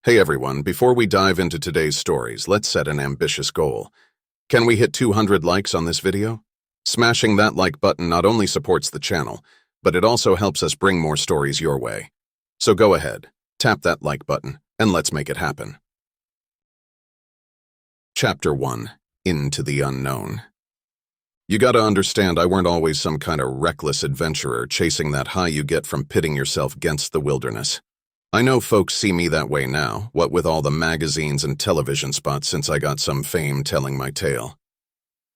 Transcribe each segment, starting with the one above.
Hey everyone, before we dive into today's stories, let's set an ambitious goal. Can we hit 200 likes on this video? Smashing that like button not only supports the channel, but it also helps us bring more stories your way. So go ahead, tap that like button, and let's make it happen. Chapter 1. Into the Unknown. You gotta understand, I weren't always some kind of reckless adventurer chasing that high you get from pitting yourself against the wilderness. I know folks see me that way now, what with all the magazines and television spots since I got some fame telling my tale.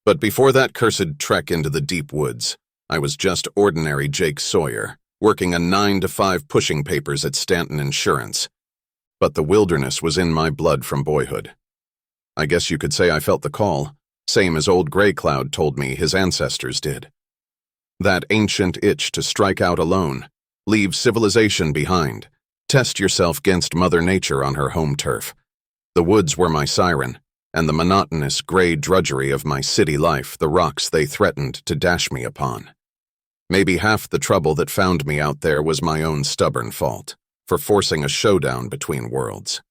But before that cursed trek into the deep woods, I was just ordinary Jake Sawyer, working a 9-to-5 pushing papers at Stanton Insurance. But the wilderness was in my blood from boyhood. I guess you could say I felt the call, same as old Gray Cloud told me his ancestors did. That ancient itch to strike out alone, leave civilization behind, test yourself against Mother Nature on her home turf. The woods were my siren, and the monotonous gray drudgery of my city life the rocks they threatened to dash me upon. Maybe half the trouble that found me out there was my own stubborn fault, for forcing a showdown between worlds.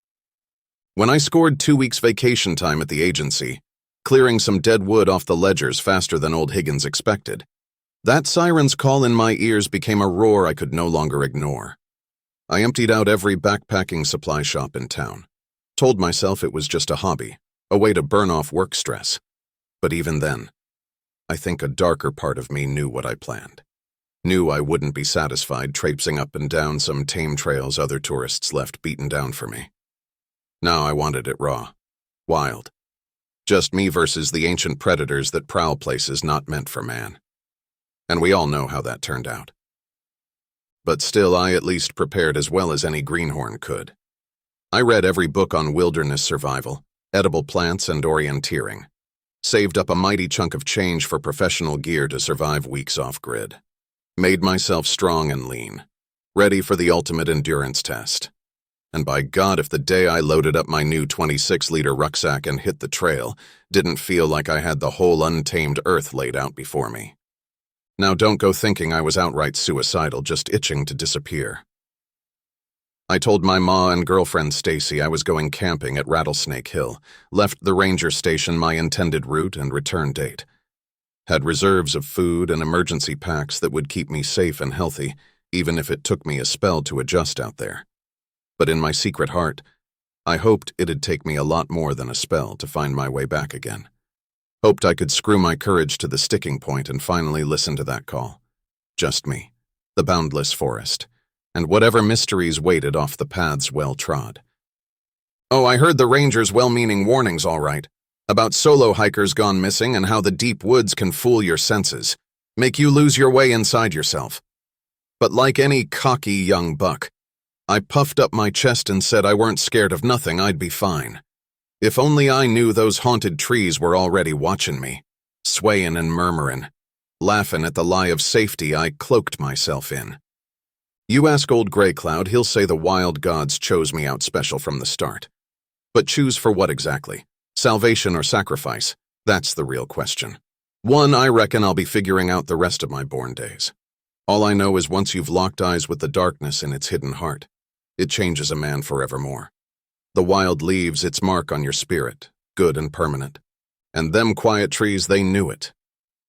When I scored 2 weeks vacation time at the agency, clearing some dead wood off the ledgers faster than old Higgins expected, that siren's call in my ears became a roar I could no longer ignore. I emptied out every backpacking supply shop in town, told myself it was just a hobby, a way to burn off work stress. But even then, I think a darker part of me knew what I planned. Knew I wouldn't be satisfied traipsing up and down some tame trails other tourists left beaten down for me. Now I wanted it raw, wild. Just me versus the ancient predators that prowl places not meant for man. And we all know how that turned out. But still, I at least prepared as well as any greenhorn could. I read every book on wilderness survival, edible plants, and orienteering. Saved up a mighty chunk of change for professional gear to survive weeks off-grid. Made myself strong and lean, ready for the ultimate endurance test. And by God, if the day I loaded up my new 26-liter rucksack and hit the trail didn't feel like I had the whole untamed earth laid out before me. Now don't go thinking I was outright suicidal, just itching to disappear. I told my ma and girlfriend Stacy I was going camping at Rattlesnake Hill, left the ranger station my intended route and return date. Had reserves of food and emergency packs that would keep me safe and healthy, even if it took me a spell to adjust out there. But in my secret heart, I hoped it'd take me a lot more than a spell to find my way back again. Hoped I could screw my courage to the sticking point and finally listen to that call. Just me, the boundless forest, and whatever mysteries waited off the paths well trod. Oh, I heard the ranger's well-meaning warnings all right, about solo hikers gone missing and how the deep woods can fool your senses, make you lose your way inside yourself. But like any cocky young buck, I puffed up my chest and said I weren't scared of nothing, I'd be fine. If only I knew those haunted trees were already watching me, swaying and murmuring, laughing at the lie of safety I cloaked myself in. You ask old Gray Cloud, he'll say the wild gods chose me out special from the start. But choose for what exactly? Salvation or sacrifice? That's the real question. One I reckon I'll be figuring out the rest of my born days. All I know is once you've locked eyes with the darkness in its hidden heart, it changes a man forevermore. The wild leaves its mark on your spirit, good and permanent. And them quiet trees, they knew it.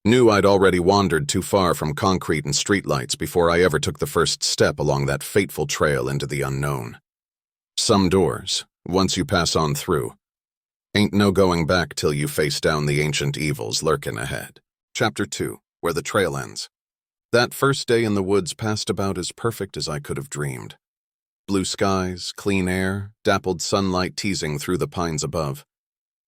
Knew I'd already wandered too far from concrete and streetlights before I ever took the first step along that fateful trail into the unknown. Some doors, once you pass on through, ain't no going back till you face down the ancient evils lurking ahead. Chapter 2, where the trail ends. That first day in the woods passed about as perfect as I could have dreamed. Blue skies, clean air, dappled sunlight teasing through the pines above.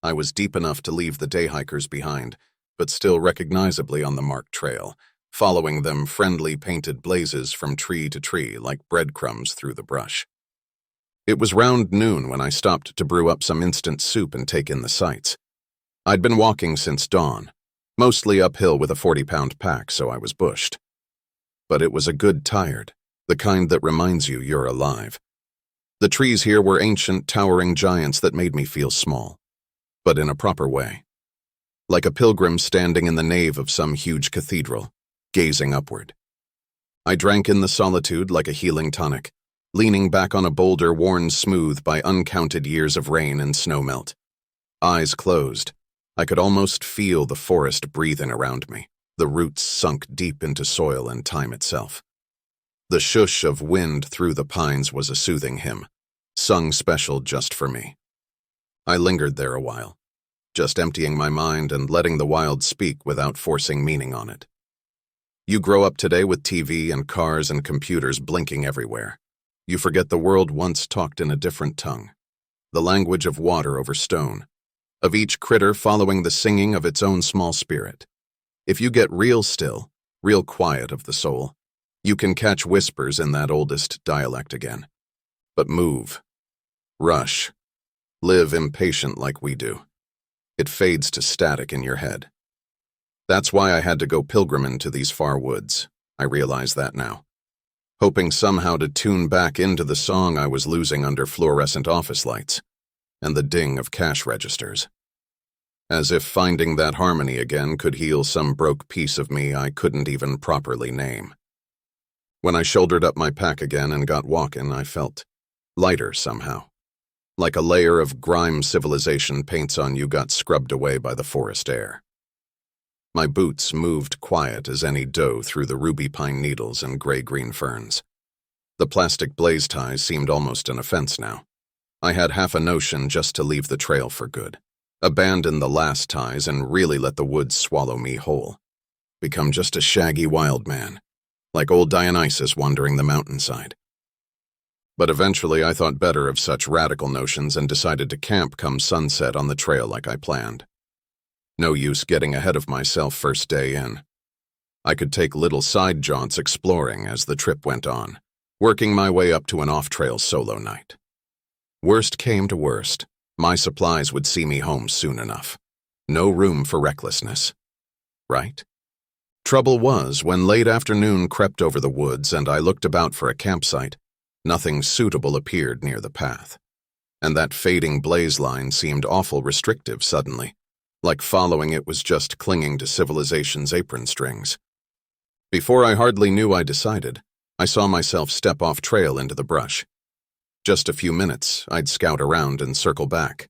I was deep enough to leave the day hikers behind, but still recognizably on the marked trail, following them friendly painted blazes from tree to tree like breadcrumbs through the brush. It was round noon when I stopped to brew up some instant soup and take in the sights. I'd been walking since dawn, mostly uphill with a 40-pound pack, so I was bushed. But it was a good tired. The kind that reminds you you're alive. The trees here were ancient, towering giants that made me feel small, but in a proper way. Like a pilgrim standing in the nave of some huge cathedral, gazing upward. I drank in the solitude like a healing tonic, leaning back on a boulder worn smooth by uncounted years of rain and snowmelt. Eyes closed, I could almost feel the forest breathing around me, the roots sunk deep into soil and time itself. The shush of wind through the pines was a soothing hymn, sung special just for me. I lingered there a while, just emptying my mind and letting the wild speak without forcing meaning on it. You grow up today with TV and cars and computers blinking everywhere. You forget the world once talked in a different tongue, the language of water over stone, of each critter following the singing of its own small spirit. If you get real still, real quiet of the soul, you can catch whispers in that oldest dialect again. But move, rush, live impatient like we do. It fades to static in your head. That's why I had to go pilgriming to these far woods. I realize that now. Hoping somehow to tune back into the song I was losing under fluorescent office lights and the ding of cash registers. As if finding that harmony again could heal some broke piece of me I couldn't even properly name. When I shouldered up my pack again and got walking, I felt lighter somehow. Like a layer of grime civilization paints on you got scrubbed away by the forest air. My boots moved quiet as any doe through the ruby pine needles and gray-green ferns. The plastic blaze ties seemed almost an offense now. I had half a notion just to leave the trail for good. Abandon the last ties and really let the woods swallow me whole. Become just a shaggy wild man, like old Dionysus wandering the mountainside. But eventually I thought better of such radical notions and decided to camp come sunset on the trail like I planned. No use getting ahead of myself first day in. I could take little side jaunts exploring as the trip went on, working my way up to an off-trail solo night. Worst came to worst, my supplies would see me home soon enough. No room for recklessness. Right? Trouble was, when late afternoon crept over the woods and I looked about for a campsite, nothing suitable appeared near the path. And that fading blaze line seemed awful restrictive suddenly, like following it was just clinging to civilization's apron strings. Before I hardly knew I decided, I saw myself step off trail into the brush. Just a few minutes, I'd scout around and circle back,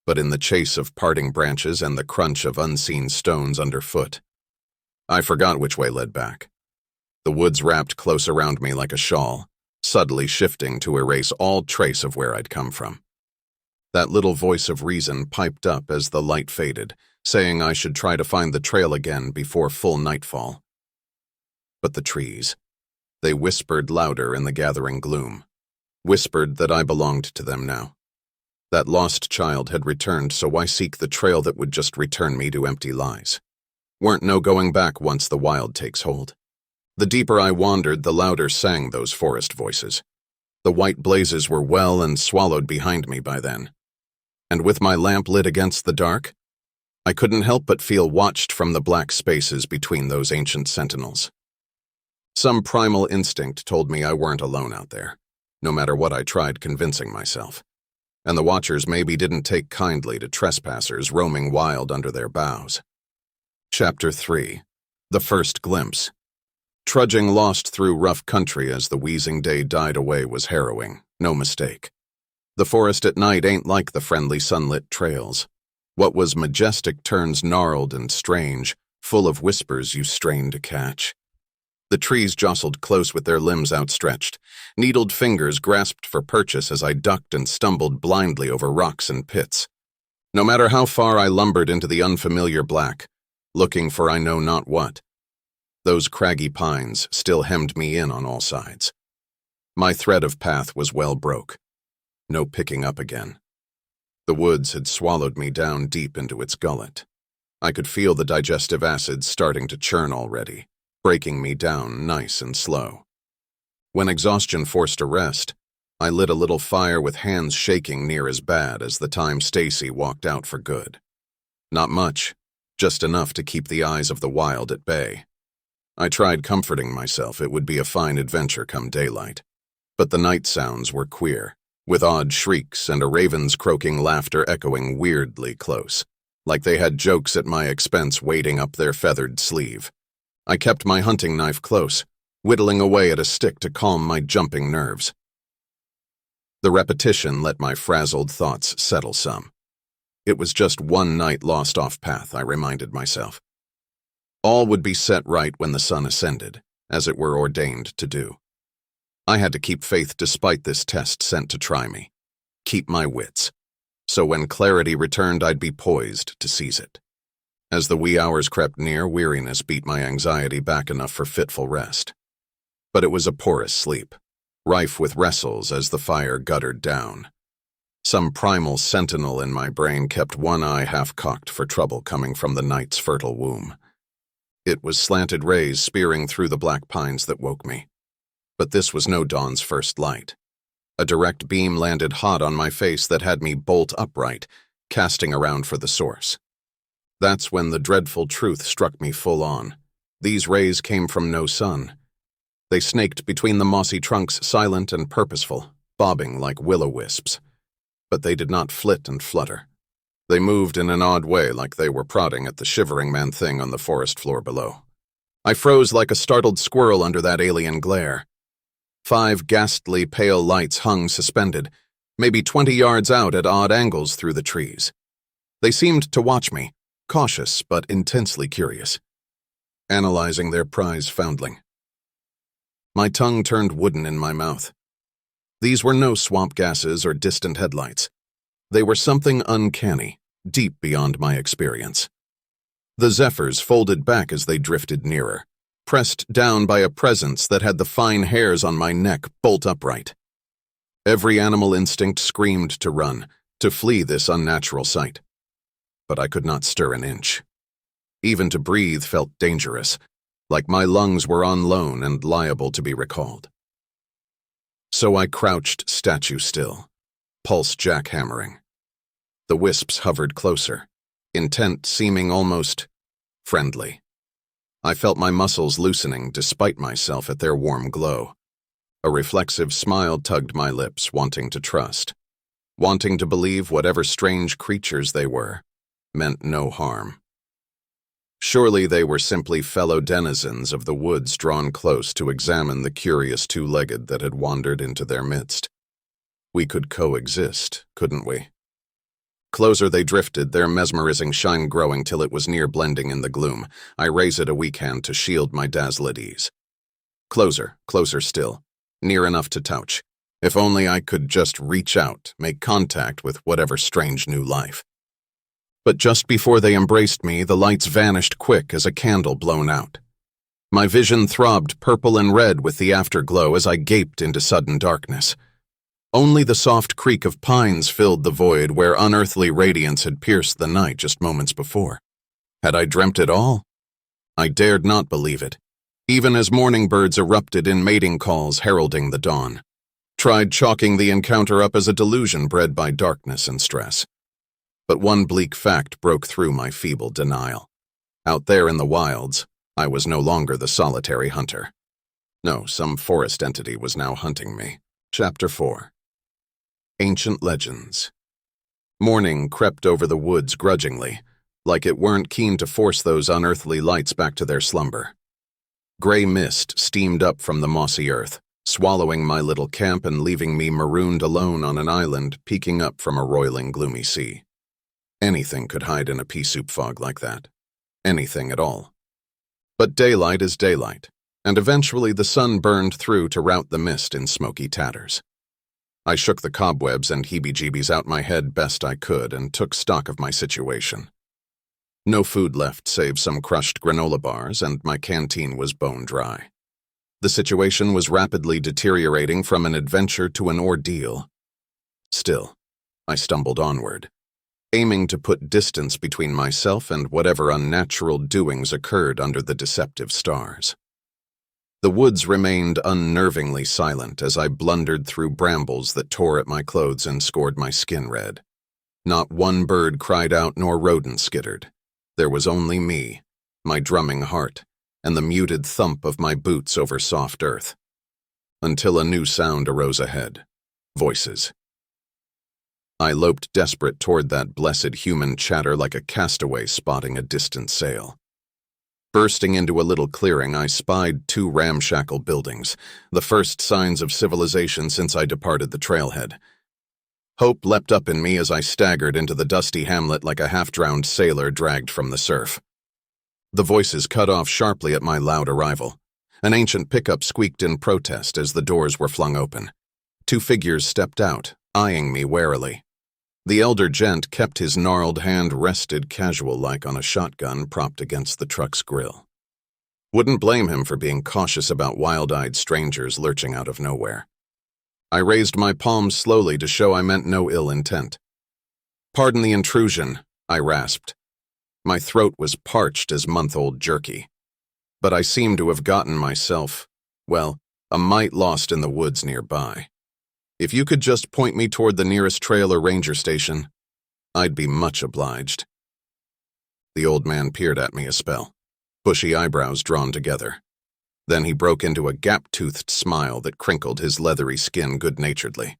but in the chase of parting branches and the crunch of unseen stones underfoot, I forgot which way led back. The woods wrapped close around me like a shawl, subtly shifting to erase all trace of where I'd come from. That little voice of reason piped up as the light faded, saying I should try to find the trail again before full nightfall. But the trees, they whispered louder in the gathering gloom, whispered that I belonged to them now. That lost child had returned, so why seek the trail that would just return me to empty lies? Weren't no going back once the wild takes hold. The deeper I wandered, the louder sang those forest voices. The white blazes were well and swallowed behind me by then. And with my lamp lit against the dark, I couldn't help but feel watched from the black spaces between those ancient sentinels. Some primal instinct told me I weren't alone out there, no matter what I tried convincing myself. And the watchers maybe didn't take kindly to trespassers roaming wild under their boughs. Chapter 3. The First Glimpse. Trudging lost through rough country as the wheezing day died away was harrowing, no mistake. The forest at night ain't like the friendly sunlit trails. What was majestic turns gnarled and strange, full of whispers you strain to catch. The trees jostled close with their limbs outstretched. Needled fingers grasped for purchase as I ducked and stumbled blindly over rocks and pits. No matter how far I lumbered into the unfamiliar black, looking for I know not what, those craggy pines still hemmed me in on all sides. My thread of path was well broke. No picking up again. The woods had swallowed me down deep into its gullet. I could feel the digestive acids starting to churn already, breaking me down nice and slow. When exhaustion forced a rest, I lit a little fire with hands shaking near as bad as the time Stacy walked out for good. Not much, just enough to keep the eyes of the wild at bay. I tried comforting myself it would be a fine adventure come daylight, but the night sounds were queer, with odd shrieks and a raven's croaking laughter echoing weirdly close, like they had jokes at my expense waiting up their feathered sleeve. I kept my hunting knife close, whittling away at a stick to calm my jumping nerves. The repetition let my frazzled thoughts settle some. It was just one night lost off path, I reminded myself. All would be set right when the sun ascended, as it were ordained to do. I had to keep faith despite this test sent to try me. Keep my wits. So when clarity returned, I'd be poised to seize it. As the wee hours crept near, weariness beat my anxiety back enough for fitful rest. But it was a porous sleep, rife with wrestles as the fire guttered down. Some primal sentinel in my brain kept one eye half-cocked for trouble coming from the night's fertile womb. It was slanted rays spearing through the black pines that woke me. But this was no dawn's first light. A direct beam landed hot on my face that had me bolt upright, casting around for the source. That's when the dreadful truth struck me full on. These rays came from no sun. They snaked between the mossy trunks, silent and purposeful, bobbing like will-o-wisps. But they did not flit and flutter. They moved in an odd way, like they were prodding at the shivering man-thing on the forest floor below. I froze like a startled squirrel under that alien glare. 5 ghastly pale lights hung suspended, maybe 20 yards out at odd angles through the trees. They seemed to watch me, cautious but intensely curious, analyzing their prize foundling. My tongue turned wooden in my mouth. These were no swamp gases or distant headlights. They were something uncanny, deep beyond my experience. The zephyrs folded back as they drifted nearer, pressed down by a presence that had the fine hairs on my neck bolt upright. Every animal instinct screamed to run, to flee this unnatural sight. But I could not stir an inch. Even to breathe felt dangerous, like my lungs were on loan and liable to be recalled. So I crouched statue still, pulse jackhammering. The wisps hovered closer, intent seeming almost friendly. I felt my muscles loosening despite myself at their warm glow. A reflexive smile tugged my lips, wanting to trust, wanting to believe whatever strange creatures they were meant no harm. Surely they were simply fellow denizens of the woods drawn close to examine the curious two-legged that had wandered into their midst. We could coexist, couldn't we? Closer they drifted, their mesmerizing shine growing till it was near blending in the gloom. I raised a weak hand to shield my dazzled ease. Closer, closer still, near enough to touch. If only I could just reach out, make contact with whatever strange new life. But just before they embraced me, the lights vanished quick as a candle blown out. My vision throbbed purple and red with the afterglow as I gaped into sudden darkness. Only the soft creak of pines filled the void where unearthly radiance had pierced the night just moments before. Had I dreamt it all? I dared not believe it, even as morning birds erupted in mating calls heralding the dawn. Tried chalking the encounter up as a delusion bred by darkness and stress. But one bleak fact broke through my feeble denial. Out there in the wilds, I was no longer the solitary hunter. No, some forest entity was now hunting me. Chapter 4. Ancient Legends. Morning crept over the woods grudgingly, like it weren't keen to force those unearthly lights back to their slumber. Gray mist steamed up from the mossy earth, swallowing my little camp and leaving me marooned alone on an island peeking up from a roiling gloomy sea. Anything could hide in a pea soup fog like that. Anything at all. But daylight is daylight, and eventually the sun burned through to rout the mist in smoky tatters. I shook the cobwebs and heebie-jeebies out my head best I could and took stock of my situation. No food left save some crushed granola bars, and my canteen was bone dry. The situation was rapidly deteriorating from an adventure to an ordeal. Still, I stumbled onward, aiming to put distance between myself and whatever unnatural doings occurred under the deceptive stars. The woods remained unnervingly silent as I blundered through brambles that tore at my clothes and scored my skin red. Not one bird cried out nor rodent skittered. There was only me, my drumming heart, and the muted thump of my boots over soft earth. Until a new sound arose ahead. Voices. I loped desperate toward that blessed human chatter like a castaway spotting a distant sail. Bursting into a little clearing, I spied two ramshackle buildings, the first signs of civilization since I departed the trailhead. Hope leapt up in me as I staggered into the dusty hamlet like a half-drowned sailor dragged from the surf. The voices cut off sharply at my loud arrival. An ancient pickup squeaked in protest as the doors were flung open. Two figures stepped out, eyeing me warily. The elder gent kept his gnarled hand rested casual-like on a shotgun propped against the truck's grill. Wouldn't blame him for being cautious about wild-eyed strangers lurching out of nowhere. I raised my palms slowly to show I meant no ill intent. "Pardon the intrusion," I rasped. My throat was parched as month-old jerky. But I seemed to have gotten myself, well, a mite lost in the woods nearby. If you could just point me toward the nearest trail or ranger station, I'd be much obliged. The old man peered at me a spell, bushy eyebrows drawn together. Then he broke into a gap-toothed smile that crinkled his leathery skin good-naturedly.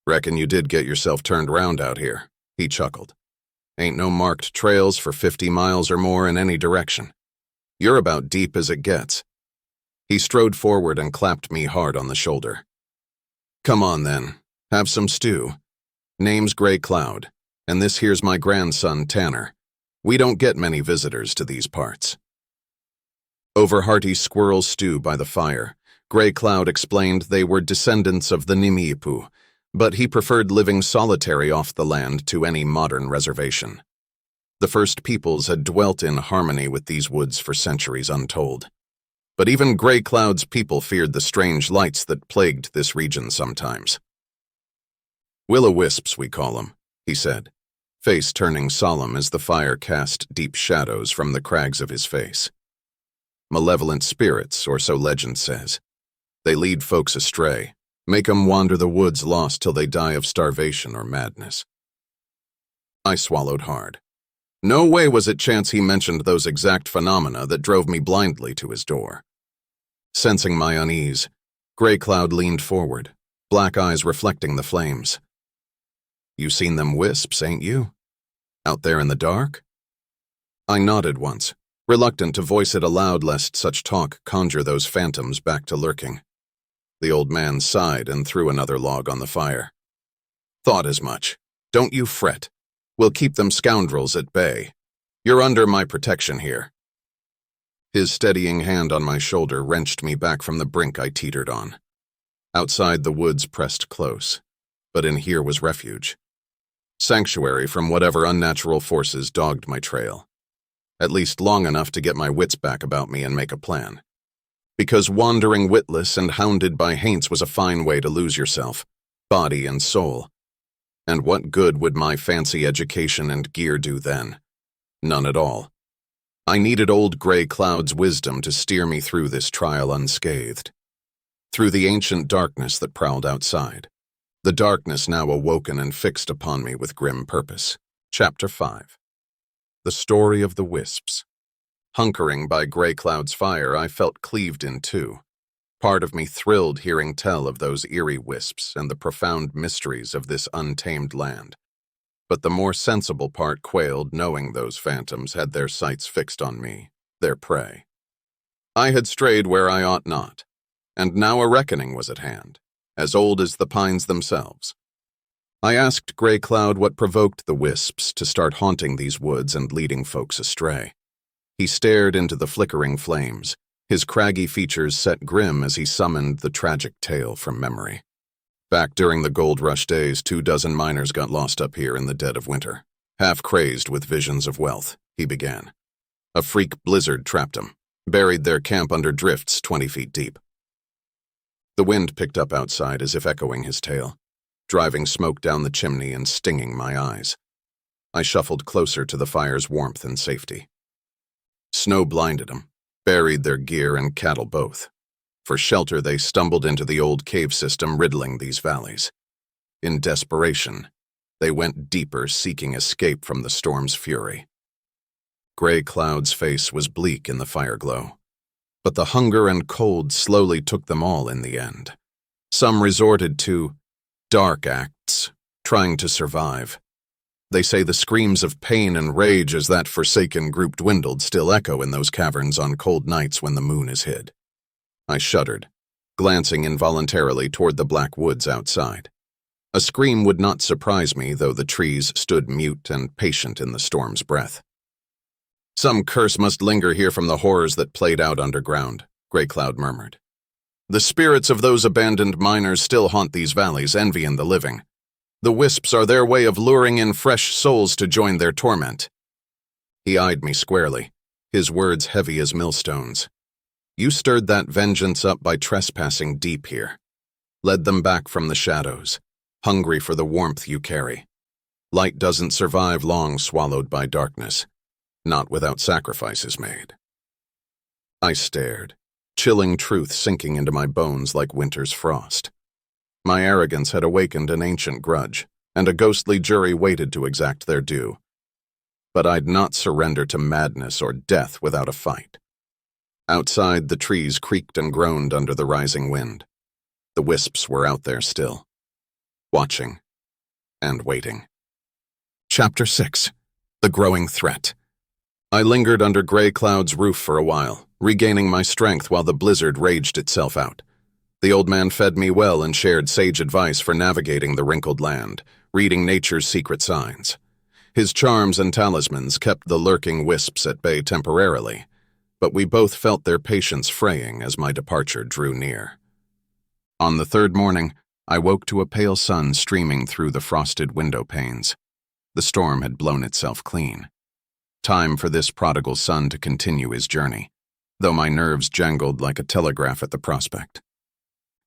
"Reckon you did get yourself turned round out here," he chuckled. "Ain't no marked trails for 50 miles or more in any direction. You're about deep as it gets." He strode forward and clapped me hard on the shoulder. "Come on then, have some stew. Name's Gray Cloud, and this here's my grandson Tanner. We don't get many visitors to these parts." Over hearty squirrel stew by the fire, Gray Cloud explained they were descendants of the Nimiipu, but he preferred living solitary off the land to any modern reservation. The first peoples had dwelt in harmony with these woods for centuries untold. But even Gray Cloud's people feared the strange lights that plagued this region sometimes. "Will-o-wisps, we call them," he said, face turning solemn as the fire cast deep shadows from the crags of his face. "Malevolent spirits, or so legend says. They lead folks astray, make 'em wander the woods lost till they die of starvation or madness." I swallowed hard. No way was it chance he mentioned those exact phenomena that drove me blindly to his door. Sensing my unease, Gray Cloud leaned forward, black eyes reflecting the flames. "You seen them wisps, ain't you? Out there in the dark?" I nodded once, reluctant to voice it aloud lest such talk conjure those phantoms back to lurking. The old man sighed and threw another log on the fire. "Thought as much. Don't you fret. We'll keep them scoundrels at bay. You're under my protection here." His steadying hand on my shoulder wrenched me back from the brink I teetered on. Outside, the woods pressed close, but in here was refuge. Sanctuary from whatever unnatural forces dogged my trail. At least long enough to get my wits back about me and make a plan. Because wandering witless and hounded by haints was a fine way to lose yourself, body and soul. And what good would my fancy education and gear do then? None at all. I needed old Gray Cloud's wisdom to steer me through this trial unscathed. Through the ancient darkness that prowled outside. The darkness now awoken and fixed upon me with grim purpose. Chapter 5. The Story of the Wisps. Hunkering by Gray Cloud's fire, I felt cleaved in two. Part of me thrilled hearing tell of those eerie wisps and the profound mysteries of this untamed land. But the more sensible part quailed knowing those phantoms had their sights fixed on me, their prey. I had strayed where I ought not, and now a reckoning was at hand, as old as the pines themselves. I asked Gray Cloud what provoked the wisps to start haunting these woods and leading folks astray. He stared into the flickering flames, his craggy features set grim as he summoned the tragic tale from memory. Back during the gold rush days, 24 miners got lost up here in the dead of winter. Half crazed with visions of wealth, he began. A freak blizzard trapped them, buried their camp under drifts 20 feet deep. The wind picked up outside as if echoing his tale, driving smoke down the chimney and stinging my eyes. I shuffled closer to the fire's warmth and safety. Snow blinded them, buried their gear and cattle both. For shelter, they stumbled into the old cave system riddling these valleys. In desperation, they went deeper, seeking escape from the storm's fury. Gray Cloud's face was bleak in the fireglow, but the hunger and cold slowly took them all in the end. Some resorted to dark acts, trying to survive. They say the screams of pain and rage as that forsaken group dwindled still echo in those caverns on cold nights when the moon is hid. I shuddered, glancing involuntarily toward the black woods outside. A scream would not surprise me, though the trees stood mute and patient in the storm's breath. "Some curse must linger here from the horrors that played out underground," Grey Cloud murmured. "The spirits of those abandoned miners still haunt these valleys, envying the living. The wisps are their way of luring in fresh souls to join their torment." He eyed me squarely, his words heavy as millstones. "You stirred that vengeance up by trespassing deep here. Led them back from the shadows, hungry for the warmth you carry. Light doesn't survive long swallowed by darkness, not without sacrifices made." I stared, chilling truth sinking into my bones like winter's frost. My arrogance had awakened an ancient grudge, and a ghostly jury waited to exact their due. But I'd not surrender to madness or death without a fight. Outside, the trees creaked and groaned under the rising wind. The wisps were out there still, watching and waiting. Chapter 6. The Growing Threat. I lingered under Grey Cloud's roof for a while, regaining my strength while the blizzard raged itself out. The old man fed me well and shared sage advice for navigating the wrinkled land, reading nature's secret signs. His charms and talismans kept the lurking wisps at bay temporarily, but we both felt their patience fraying as my departure drew near. On the third morning, I woke to a pale sun streaming through the frosted window panes. The storm had blown itself clean. Time for this prodigal son to continue his journey, though my nerves jangled like a telegraph at the prospect.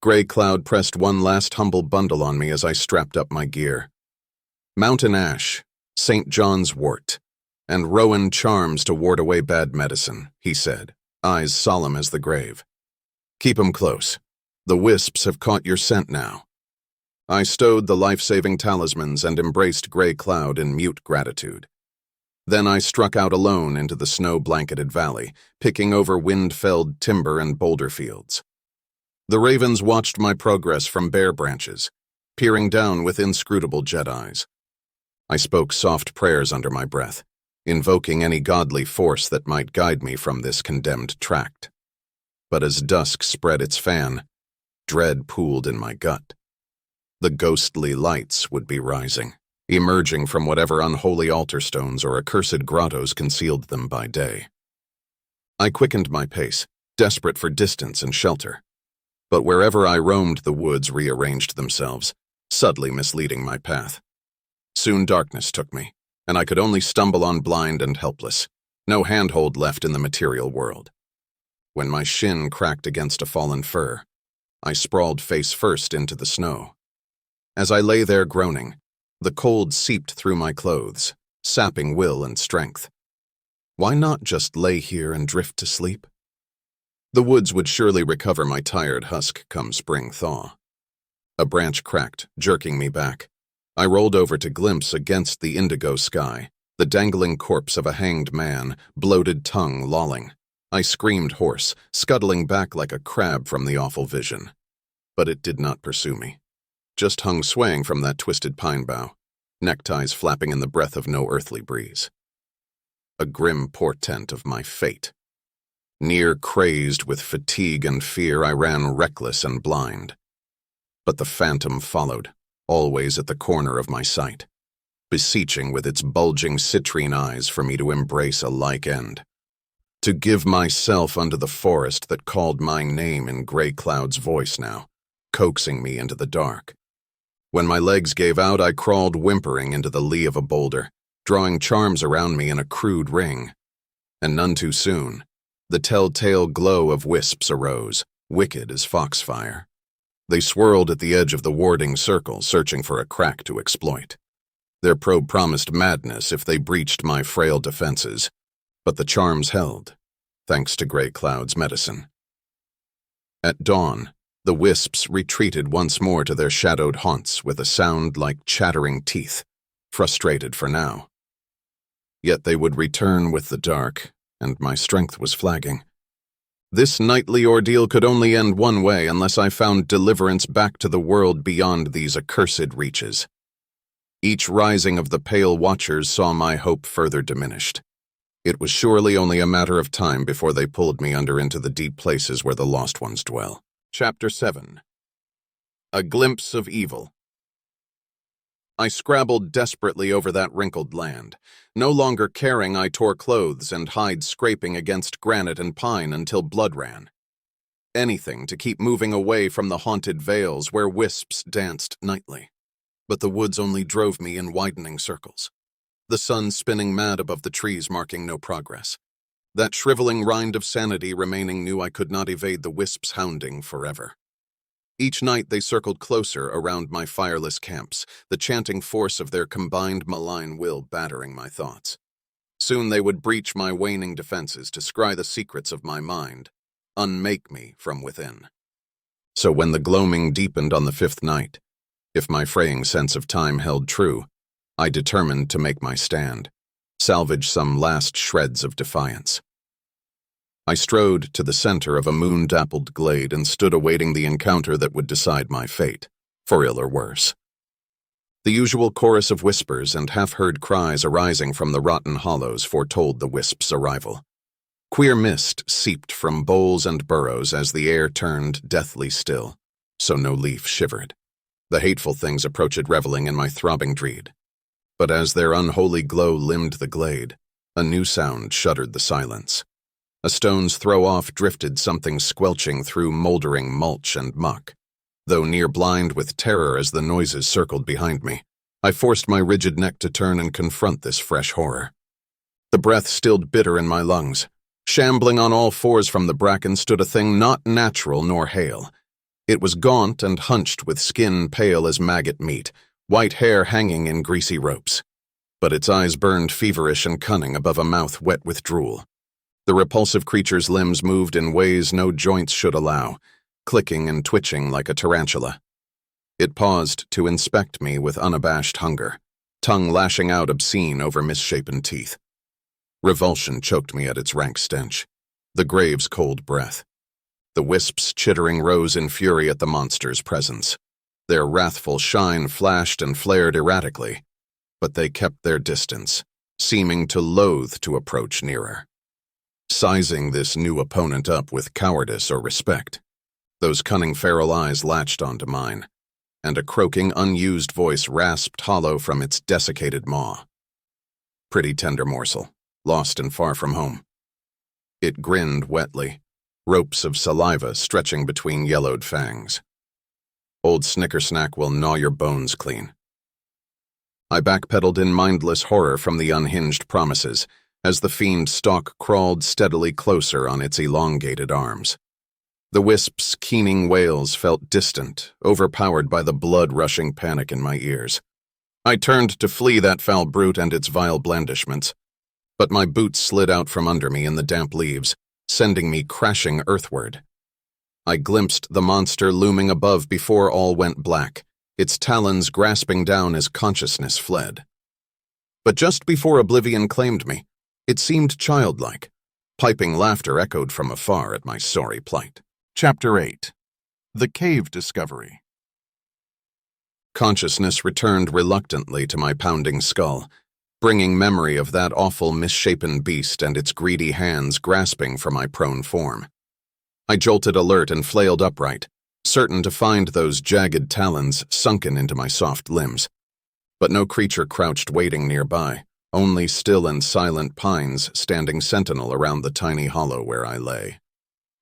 Grey Cloud pressed one last humble bundle on me as I strapped up my gear. Mountain ash, St. John's wort, and Rowan charms to ward away bad medicine, he said, eyes solemn as the grave. "Keep 'em close. The wisps have caught your scent now." I stowed the life-saving talismans and embraced Grey Cloud in mute gratitude. Then I struck out alone into the snow-blanketed valley, picking over wind-felled timber and boulder fields. The ravens watched my progress from bare branches, peering down with inscrutable jet eyes. I spoke soft prayers under my breath, invoking any godly force that might guide me from this condemned tract. But as dusk spread its fan, dread pooled in my gut. The ghostly lights would be rising, emerging from whatever unholy altar stones or accursed grottos concealed them by day. I quickened my pace, desperate for distance and shelter. But wherever I roamed, the woods rearranged themselves, subtly misleading my path. Soon darkness took me, and I could only stumble on blind and helpless, no handhold left in the material world. When my shin cracked against a fallen fir, I sprawled face first into the snow. As I lay there groaning, the cold seeped through my clothes, sapping will and strength. Why not just lay here and drift to sleep? The woods would surely recover my tired husk come spring thaw. A branch cracked, jerking me back. I rolled over to glimpse against the indigo sky, the dangling corpse of a hanged man, bloated tongue lolling. I screamed hoarse, scuttling back like a crab from the awful vision. But it did not pursue me. Just hung swaying from that twisted pine bough, neckties flapping in the breath of no earthly breeze. A grim portent of my fate. Near crazed with fatigue and fear, I ran reckless and blind. But the phantom followed, always at the corner of my sight, beseeching with its bulging citrine eyes for me to embrace a like end. To give myself unto the forest that called my name in Grey Cloud's voice now, coaxing me into the dark. When my legs gave out, I crawled whimpering into the lee of a boulder, drawing charms around me in a crude ring. And none too soon, the telltale glow of wisps arose, wicked as foxfire. They swirled at the edge of the warding circle, searching for a crack to exploit. Their probe promised madness if they breached my frail defenses, but the charms held, thanks to Grey Cloud's medicine. At dawn, the wisps retreated once more to their shadowed haunts with a sound like chattering teeth, frustrated for now. Yet they would return with the dark, and my strength was flagging. This nightly ordeal could only end one way unless I found deliverance back to the world beyond these accursed reaches. Each rising of the pale watchers saw my hope further diminished. It was surely only a matter of time before they pulled me under into the deep places where the lost ones dwell. Chapter 7. A Glimpse of Evil. I scrabbled desperately over that wrinkled land. No longer caring, I tore clothes and hides scraping against granite and pine until blood ran. Anything to keep moving away from the haunted vales where wisps danced nightly. But the woods only drove me in widening circles. The sun spinning mad above the trees, marking no progress. That shriveling rind of sanity remaining knew I could not evade the wisps hounding forever. Each night they circled closer around my fireless camps, the chanting force of their combined malign will battering my thoughts. Soon they would breach my waning defenses to scry the secrets of my mind, unmake me from within. So when the gloaming deepened on the 5th night, if my fraying sense of time held true, I determined to make my stand, salvage some last shreds of defiance. I strode to the center of a moon-dappled glade and stood awaiting the encounter that would decide my fate, for ill or worse. The usual chorus of whispers and half-heard cries arising from the rotten hollows foretold the wisp's arrival. Queer mist seeped from bowls and burrows as the air turned deathly still, so no leaf shivered. The hateful things approached reveling in my throbbing dread. But as their unholy glow limned the glade, a new sound shuddered the silence. A stone's throw-off drifted something squelching through moldering mulch and muck. Though near blind with terror as the noises circled behind me, I forced my rigid neck to turn and confront this fresh horror. The breath stilled bitter in my lungs. Shambling on all fours from the bracken stood a thing not natural nor hale. It was gaunt and hunched with skin pale as maggot meat, white hair hanging in greasy ropes. But its eyes burned feverish and cunning above a mouth wet with drool. The repulsive creature's limbs moved in ways no joints should allow, clicking and twitching like a tarantula. It paused to inspect me with unabashed hunger, tongue lashing out obscene over misshapen teeth. Revulsion choked me at its rank stench, the grave's cold breath. The wisps chittering rose in fury at the monster's presence. Their wrathful shine flashed and flared erratically, but they kept their distance, seeming to loathe to approach nearer. Sizing this new opponent up with cowardice or respect, those cunning feral eyes latched onto mine, and a croaking, unused voice rasped hollow from its desiccated maw. Pretty tender morsel, lost and far from home. It grinned wetly, ropes of saliva stretching between yellowed fangs. Old Snickersnack will gnaw your bones clean. I backpedaled in mindless horror from the unhinged promises, as the fiend stalk crawled steadily closer on its elongated arms. The wisp's keening wails felt distant, overpowered by the blood-rushing panic in my ears. I turned to flee that foul brute and its vile blandishments, but my boots slid out from under me in the damp leaves, sending me crashing earthward. I glimpsed the monster looming above before all went black, its talons grasping down as consciousness fled. But just before oblivion claimed me, it seemed childlike. Piping laughter echoed from afar at my sorry plight. Chapter 8. The Cave Discovery. Consciousness returned reluctantly to my pounding skull, bringing memory of that awful misshapen beast and its greedy hands grasping for my prone form. I jolted alert and flailed upright, certain to find those jagged talons sunken into my soft limbs. But no creature crouched waiting nearby. Only still and silent pines standing sentinel around the tiny hollow where I lay.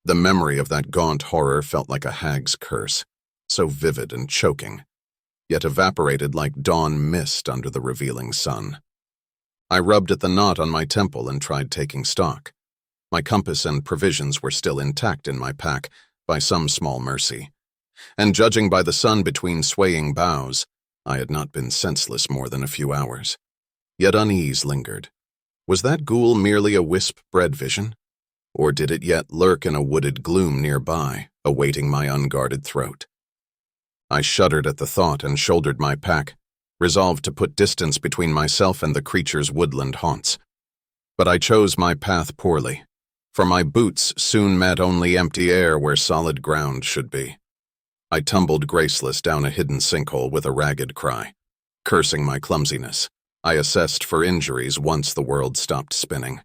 The memory of that gaunt horror felt like a hag's curse, so vivid and choking, yet evaporated like dawn mist under the revealing sun. I rubbed at the knot on my temple and tried taking stock. My compass and provisions were still intact in my pack, by some small mercy. And judging by the sun between swaying boughs, I had not been senseless more than a few hours. Yet unease lingered. Was that ghoul merely a wisp-bred vision? Or did it yet lurk in a wooded gloom nearby, awaiting my unguarded throat? I shuddered at the thought and shouldered my pack, resolved to put distance between myself and the creature's woodland haunts. But I chose my path poorly, for my boots soon met only empty air where solid ground should be. I tumbled graceless down a hidden sinkhole with a ragged cry. Cursing my clumsiness, I assessed for injuries once the world stopped spinning.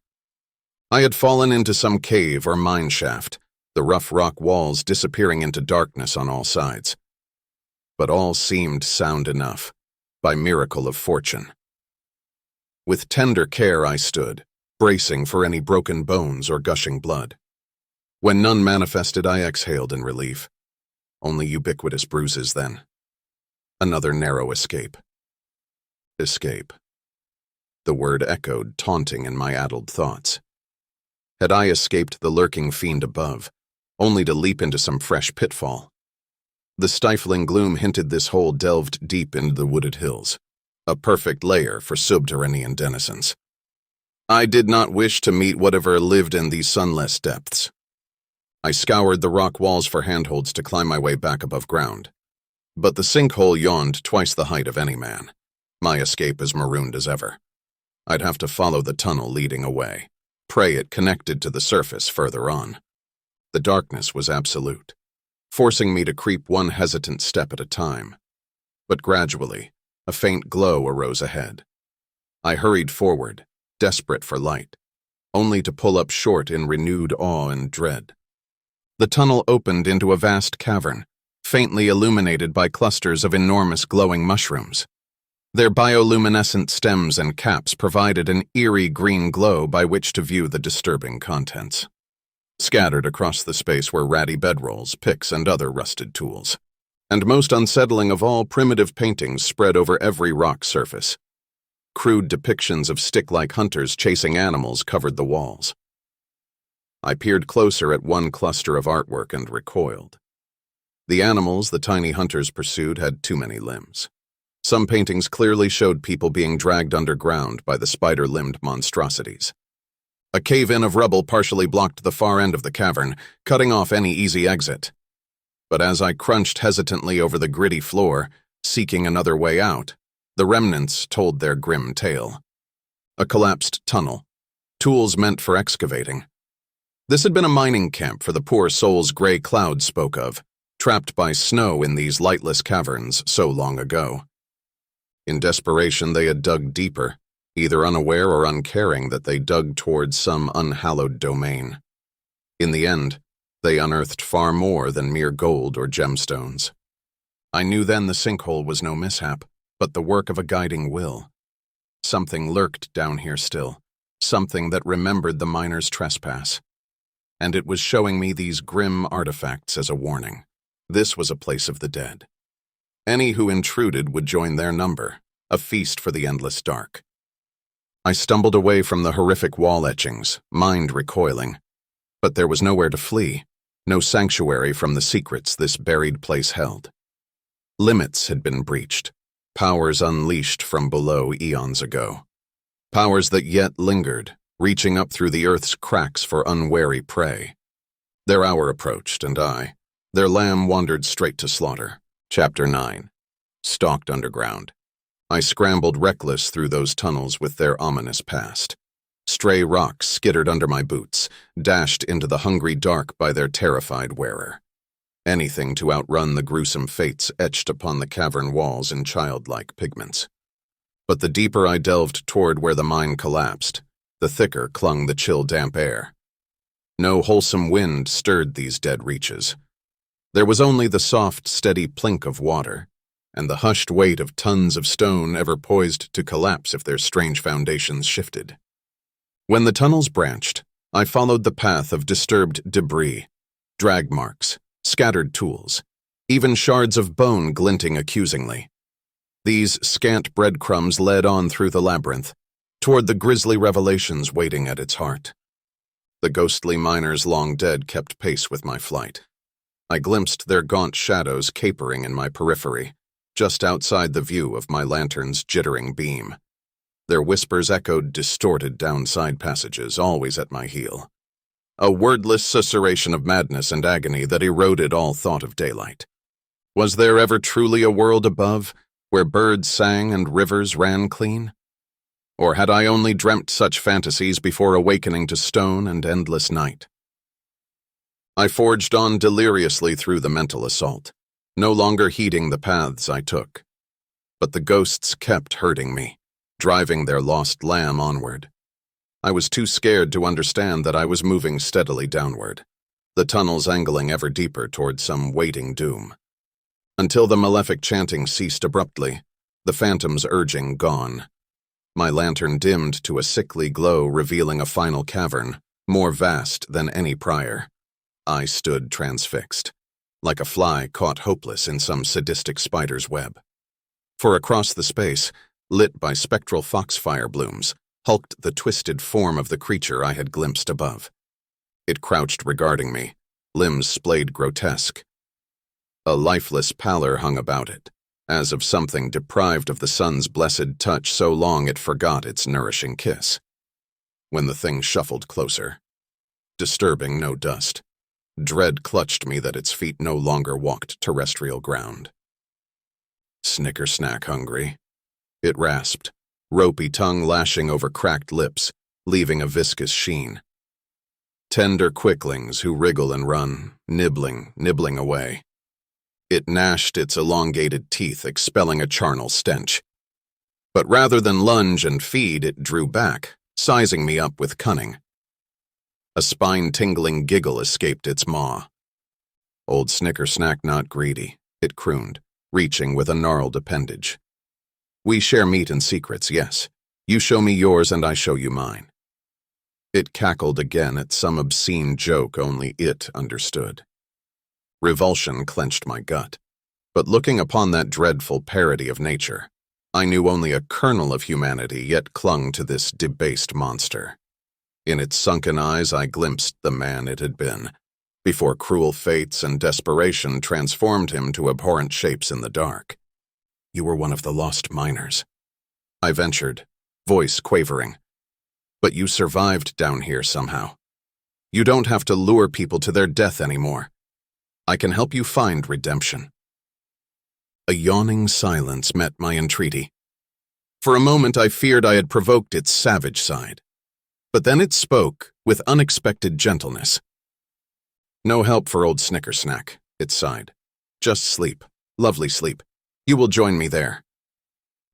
I had fallen into some cave or mine shaft, the rough rock walls disappearing into darkness on all sides. But all seemed sound enough, by miracle of fortune. With tender care I stood, bracing for any broken bones or gushing blood. When none manifested, I exhaled in relief. Only ubiquitous bruises then. Another narrow escape. Escape. The word echoed, taunting in my addled thoughts. Had I escaped the lurking fiend above, only to leap into some fresh pitfall? The stifling gloom hinted this hole delved deep into the wooded hills, a perfect lair for subterranean denizens. I did not wish to meet whatever lived in these sunless depths. I scoured the rock walls for handholds to climb my way back above ground. But the sinkhole yawned twice the height of any man. My escape as marooned as ever. I'd have to follow the tunnel leading away, pray it connected to the surface further on. The darkness was absolute, forcing me to creep one hesitant step at a time. But gradually, a faint glow arose ahead. I hurried forward, desperate for light, only to pull up short in renewed awe and dread. The tunnel opened into a vast cavern, faintly illuminated by clusters of enormous glowing mushrooms. Their bioluminescent stems and caps provided an eerie green glow by which to view the disturbing contents. Scattered across the space were ratty bedrolls, picks, and other rusted tools. And most unsettling of all, primitive paintings spread over every rock surface. Crude depictions of stick-like hunters chasing animals covered the walls. I peered closer at one cluster of artwork and recoiled. The animals the tiny hunters pursued had too many limbs. Some paintings clearly showed people being dragged underground by the spider-limbed monstrosities. A cave-in of rubble partially blocked the far end of the cavern, cutting off any easy exit. But as I crunched hesitantly over the gritty floor, seeking another way out, the remnants told their grim tale. A collapsed tunnel, tools meant for excavating. This had been a mining camp for the poor souls Gray Cloud spoke of, trapped by snow in these lightless caverns so long ago. In desperation, they had dug deeper, either unaware or uncaring that they dug towards some unhallowed domain. In the end, they unearthed far more than mere gold or gemstones. I knew then the sinkhole was no mishap, but the work of a guiding will. Something lurked down here still, something that remembered the miner's trespass. And it was showing me these grim artifacts as a warning. This was a place of the dead. Any who intruded would join their number, a feast for the endless dark. I stumbled away from the horrific wall etchings, mind recoiling. But there was nowhere to flee, no sanctuary from the secrets this buried place held. Limits had been breached, powers unleashed from below eons ago. Powers that yet lingered, reaching up through the earth's cracks for unwary prey. Their hour approached, and their lamb wandered straight to slaughter. Chapter 9. Stalked underground. I scrambled reckless through those tunnels with their ominous past. Stray rocks skittered under my boots, dashed into the hungry dark by their terrified wearer. Anything to outrun the gruesome fates etched upon the cavern walls in childlike pigments. But the deeper I delved toward where the mine collapsed, the thicker clung the chill, damp air. No wholesome wind stirred these dead reaches. There was only the soft, steady plink of water, and the hushed weight of tons of stone ever poised to collapse if their strange foundations shifted. When the tunnels branched, I followed the path of disturbed debris, drag marks, scattered tools, even shards of bone glinting accusingly. These scant breadcrumbs led on through the labyrinth, toward the grisly revelations waiting at its heart. The ghostly miners long dead kept pace with my flight. I glimpsed their gaunt shadows capering in my periphery, just outside the view of my lantern's jittering beam. Their whispers echoed distorted down side passages, always at my heel. A wordless susurration of madness and agony that eroded all thought of daylight. Was there ever truly a world above, where birds sang and rivers ran clean? Or had I only dreamt such fantasies before awakening to stone and endless night? I forged on deliriously through the mental assault, no longer heeding the paths I took. but the ghosts kept hurting me, driving their lost lamb onward. I was too scared to understand that I was moving steadily downward, the tunnels angling ever deeper toward some waiting doom. Until the malefic chanting ceased abruptly, the phantom's urging gone. My lantern dimmed to a sickly glow, revealing a final cavern, more vast than any prior. I stood transfixed, like a fly caught hopeless in some sadistic spider's web. For across the space, lit by spectral foxfire blooms, hulked the twisted form of the creature I had glimpsed above. It crouched regarding me, limbs splayed grotesque. A lifeless pallor hung about it, as of something deprived of the sun's blessed touch so long it forgot its nourishing kiss. When the thing shuffled closer, disturbing no dust, dread clutched me that its feet no longer walked terrestrial ground. Snicker-snack hungry, it rasped, ropey tongue lashing over cracked lips, leaving a viscous sheen. Tender quicklings who wriggle and run, nibbling away. It gnashed its elongated teeth, expelling a charnel stench. But rather than lunge and feed, it drew back, sizing me up with cunning. A spine-tingling giggle escaped its maw. Old Snicker-snack not greedy, it crooned, reaching with a gnarled appendage. We share meat and secrets, yes. You show me yours and I show you mine. It cackled again at some obscene joke only it understood. Revulsion clenched my gut, but looking upon that dreadful parody of nature, I knew only a kernel of humanity yet clung to this debased monster. In its sunken eyes I glimpsed the man it had been, before cruel fates and desperation transformed him to abhorrent shapes in the dark. You were one of the lost miners, I ventured, voice quavering. But you survived down here somehow. You don't have to lure people to their death anymore. I can help you find redemption. A yawning silence met my entreaty. For a moment I feared I had provoked its savage side. But then it spoke with unexpected gentleness. No help for old Snicker-snack, it sighed. Just sleep, lovely sleep. You will join me there.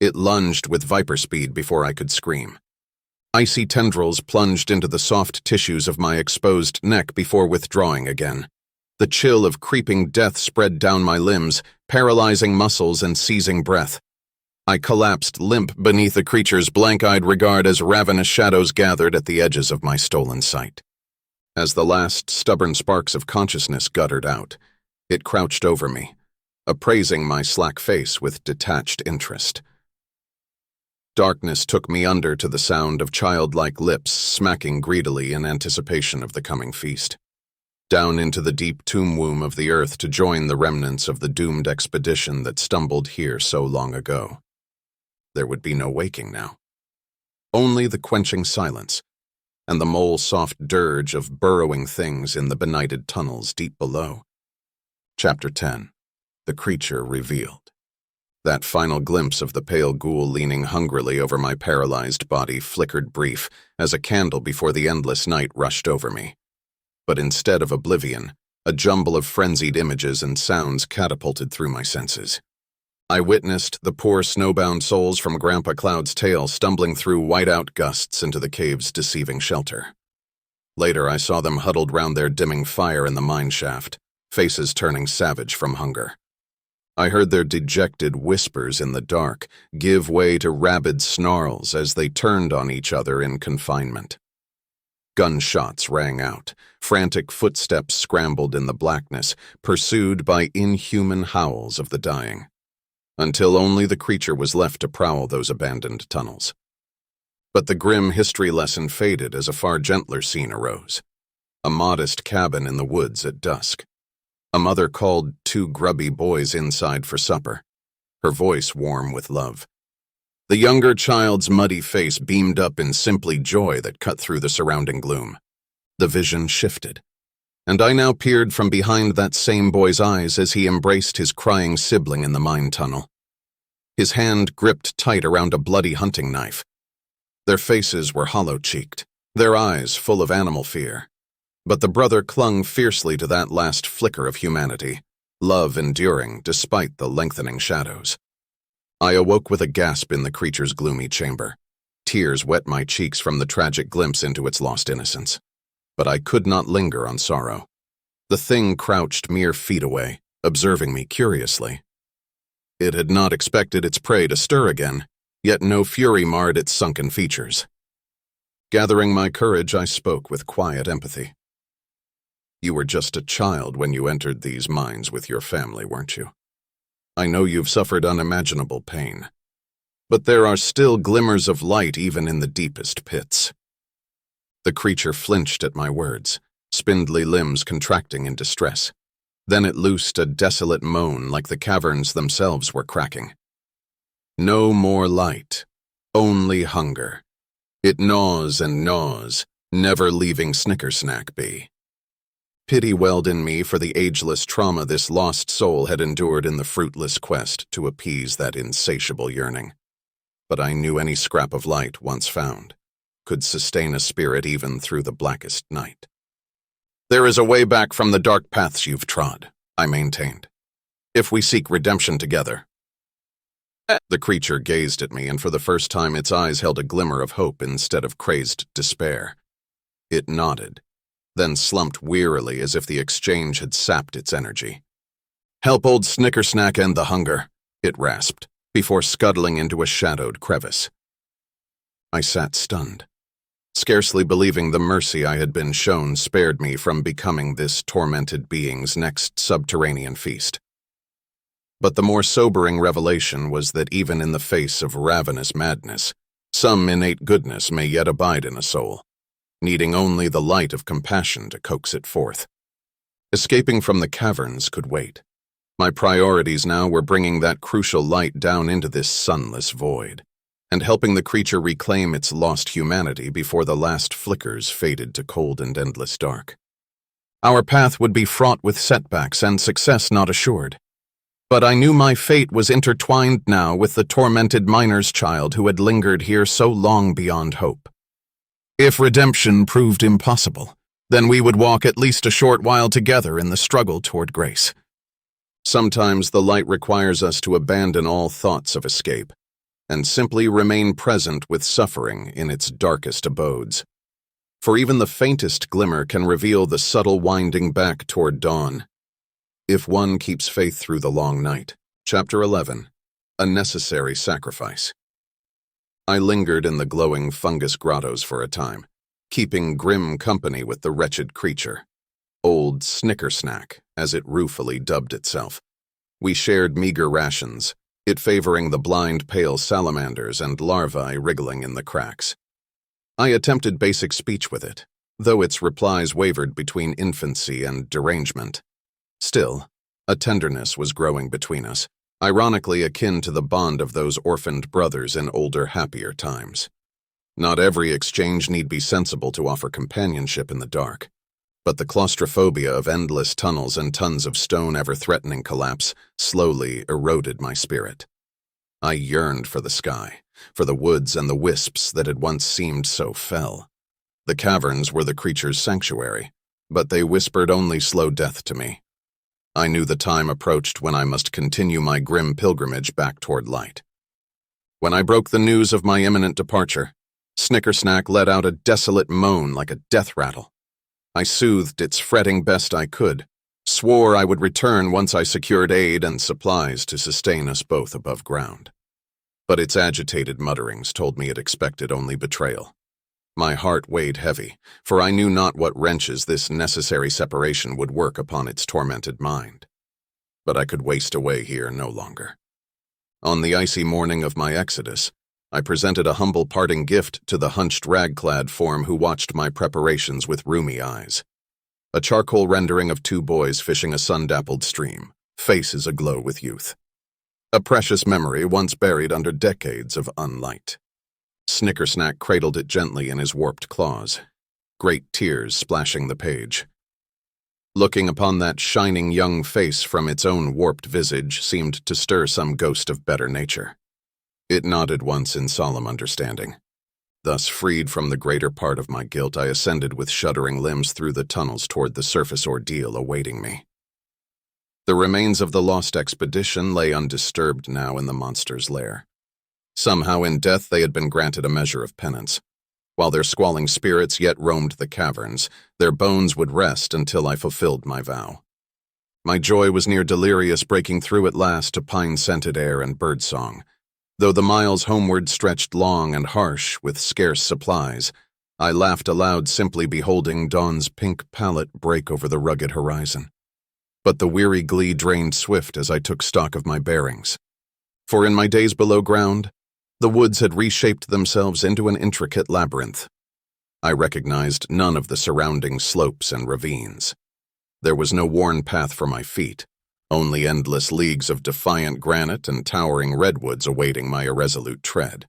It lunged with viper speed before I could scream. Icy tendrils plunged into the soft tissues of my exposed neck before withdrawing again. The chill of creeping death spread down my limbs, paralyzing muscles and seizing breath. I collapsed limp beneath the creature's blank-eyed regard as ravenous shadows gathered at the edges of my stolen sight. As the last stubborn sparks of consciousness guttered out, it crouched over me, appraising my slack face with detached interest. Darkness took me under to the sound of childlike lips smacking greedily in anticipation of the coming feast. Down into the deep tomb womb of the earth to join the remnants of the doomed expedition that stumbled here so long ago. There would be no waking now. Only the quenching silence, and the mole-soft dirge of burrowing things in the benighted tunnels deep below. Chapter 10. The Creature Revealed. That final glimpse of the pale ghoul leaning hungrily over my paralyzed body flickered brief as a candle before the endless night rushed over me. But instead of oblivion, a jumble of frenzied images and sounds catapulted through my senses. I witnessed the poor snowbound souls from Grandpa Cloud's tail stumbling through white-out gusts into the cave's deceiving shelter. Later I saw them huddled round their dimming fire in the mine shaft, faces turning savage from hunger. I heard their dejected whispers in the dark give way to rabid snarls as they turned on each other in confinement. Gunshots rang out, frantic footsteps scrambled in the blackness, pursued by inhuman howls of the dying, until only the creature was left to prowl those abandoned tunnels. But the grim history lesson faded as a far gentler scene arose. A modest cabin in the woods at dusk. A mother called 2 grubby boys inside for supper, her voice warm with love. The younger child's muddy face beamed up in simply joy that cut through the surrounding gloom. The vision shifted, and I now peered from behind that same boy's eyes as he embraced his crying sibling in the mine tunnel. His hand gripped tight around a bloody hunting knife. Their faces were hollow-cheeked, their eyes full of animal fear. But the brother clung fiercely to that last flicker of humanity, love enduring despite the lengthening shadows. I awoke with a gasp in the creature's gloomy chamber. Tears wet my cheeks from the tragic glimpse into its lost innocence. But I could not linger on sorrow. The thing crouched mere feet away, observing me curiously. It had not expected its prey to stir again, yet no fury marred its sunken features. Gathering my courage, I spoke with quiet empathy. "You were just a child when you entered these mines with your family, weren't you? I know you've suffered unimaginable pain. But there are still glimmers of light even in the deepest pits." The creature flinched at my words, spindly limbs contracting in distress. Then it loosed a desolate moan like the caverns themselves were cracking. No more light, only hunger. It gnaws and gnaws, never leaving Snickersnack be. Pity welled in me for the ageless trauma this lost soul had endured in the fruitless quest to appease that insatiable yearning. But I knew any scrap of light, once found, could sustain a spirit even through the blackest night. "There is a way back from the dark paths you've trod," I maintained, "if we seek redemption together." The creature gazed at me, and for the first time its eyes held a glimmer of hope instead of crazed despair. It nodded, then slumped wearily as if the exchange had sapped its energy. "Help old Snickersnack end the hunger," it rasped, before scuttling into a shadowed crevice. I sat stunned, scarcely believing the mercy I had been shown spared me from becoming this tormented being's next subterranean feast. But the more sobering revelation was that even in the face of ravenous madness, some innate goodness may yet abide in a soul, needing only the light of compassion to coax it forth. Escaping from the caverns could wait. My priorities now were bringing that crucial light down into this sunless void, and helping the creature reclaim its lost humanity before the last flickers faded to cold and endless dark. Our path would be fraught with setbacks and success not assured. But I knew my fate was intertwined now with the tormented miner's child who had lingered here so long beyond hope. If redemption proved impossible, then we would walk at least a short while together in the struggle toward grace. Sometimes the light requires us to abandon all thoughts of escape, and simply remain present with suffering in its darkest abodes. For even the faintest glimmer can reveal the subtle winding back toward dawn. If one keeps faith through the long night. Chapter 11. A Necessary Sacrifice. I lingered in the glowing fungus grottos for a time, keeping grim company with the wretched creature. Old Snickersnack, as it ruefully dubbed itself. We shared meager rations, it favoring the blind pale salamanders and larvae wriggling in the cracks. I attempted basic speech with it, though its replies wavered between infancy and derangement. Still, a tenderness was growing between us, ironically akin to the bond of those orphaned brothers in older, happier times. Not every exchange need be sensible to offer companionship in the dark, but the claustrophobia of endless tunnels and tons of stone ever-threatening collapse slowly eroded my spirit. I yearned for the sky, for the woods and the wisps that had once seemed so fell. The caverns were the creature's sanctuary, but they whispered only slow death to me. I knew the time approached when I must continue my grim pilgrimage back toward light. When I broke the news of my imminent departure, Snickersnack let out a desolate moan like a death rattle. I soothed its fretting best I could, swore I would return once I secured aid and supplies to sustain us both above ground. But its agitated mutterings told me it expected only betrayal. My heart weighed heavy, for I knew not what wrenches this necessary separation would work upon its tormented mind. But I could waste away here no longer. On the icy morning of my exodus, I presented a humble parting gift to the hunched rag-clad form who watched my preparations with rheumy eyes. A charcoal rendering of two boys fishing a sun-dappled stream, faces aglow with youth. A precious memory once buried under decades of unlight. Snickersnack cradled it gently in his warped claws, great tears splashing the page. Looking upon that shining young face from its own warped visage seemed to stir some ghost of better nature. It nodded once in solemn understanding. Thus, freed from the greater part of my guilt, I ascended with shuddering limbs through the tunnels toward the surface ordeal awaiting me. The remains of the lost expedition lay undisturbed now in the monster's lair. Somehow in death they had been granted a measure of penance. While their squalling spirits yet roamed the caverns, their bones would rest until I fulfilled my vow. My joy was near delirious, breaking through at last to pine-scented air and birdsong. Though the miles homeward stretched long and harsh with scarce supplies, I laughed aloud simply beholding dawn's pink palette break over the rugged horizon. But the weary glee drained swift as I took stock of my bearings. For in my days below ground, the woods had reshaped themselves into an intricate labyrinth. I recognized none of the surrounding slopes and ravines. There was no worn path for my feet, only endless leagues of defiant granite and towering redwoods awaiting my irresolute tread.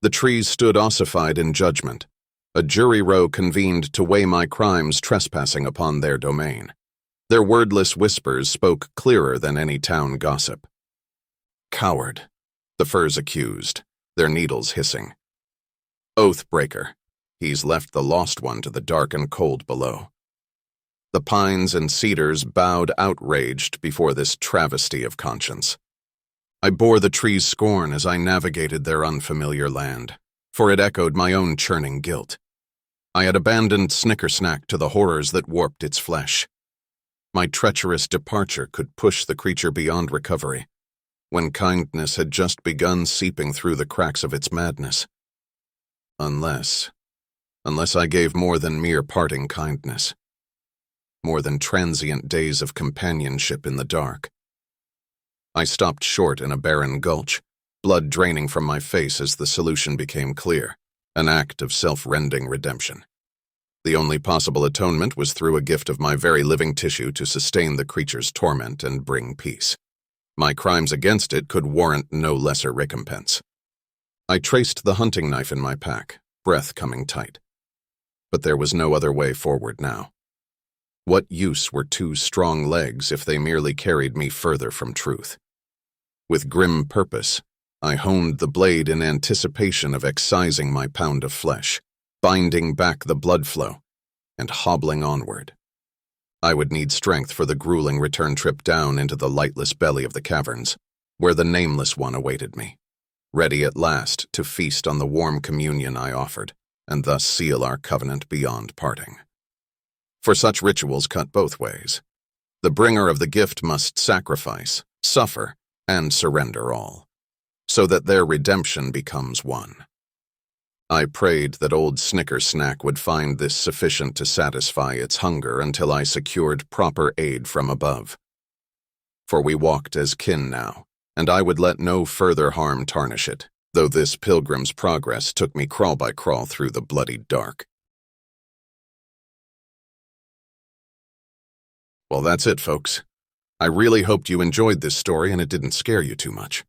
The trees stood ossified in judgment. A jury row convened to weigh my crimes trespassing upon their domain. Their wordless whispers spoke clearer than any town gossip. Coward, the firs accused, their needles hissing. Oath-breaker, he's left the lost one to the dark and cold below. The pines and cedars bowed outraged before this travesty of conscience. I bore the trees' scorn as I navigated their unfamiliar land, for it echoed my own churning guilt. I had abandoned Snickersnack to the horrors that warped its flesh. My treacherous departure could push the creature beyond recovery, when kindness had just begun seeping through the cracks of its madness. Unless I gave more than mere parting kindness, more than transient days of companionship in the dark. I stopped short in a barren gulch, blood draining from my face as the solution became clear, an act of self-rending redemption. The only possible atonement was through a gift of my very living tissue to sustain the creature's torment and bring peace. My crimes against it could warrant no lesser recompense. I traced the hunting knife in my pack, breath coming tight. But there was no other way forward now. What use were two strong legs if they merely carried me further from truth? With grim purpose, I honed the blade in anticipation of excising my pound of flesh, binding back the blood flow, and hobbling onward. I would need strength for the grueling return trip down into the lightless belly of the caverns, where the Nameless One awaited me, ready at last to feast on the warm communion I offered, and thus seal our covenant beyond parting. For such rituals cut both ways. The bringer of the gift must sacrifice, suffer, and surrender all, so that their redemption becomes one. I prayed that old Snickersnack would find this sufficient to satisfy its hunger until I secured proper aid from above. For we walked as kin now, and I would let no further harm tarnish it, though this pilgrim's progress took me crawl by crawl through the bloody dark. Well, that's it, folks. I really hoped you enjoyed this story and it didn't scare you too much.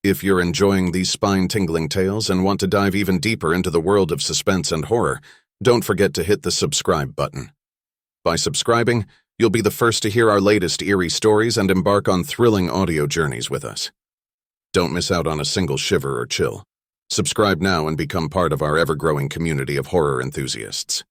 If you're enjoying these spine-tingling tales and want to dive even deeper into the world of suspense and horror, don't forget to hit the subscribe button. By subscribing, you'll be the first to hear our latest eerie stories and embark on thrilling audio journeys with us. Don't miss out on a single shiver or chill. Subscribe now and become part of our ever-growing community of horror enthusiasts.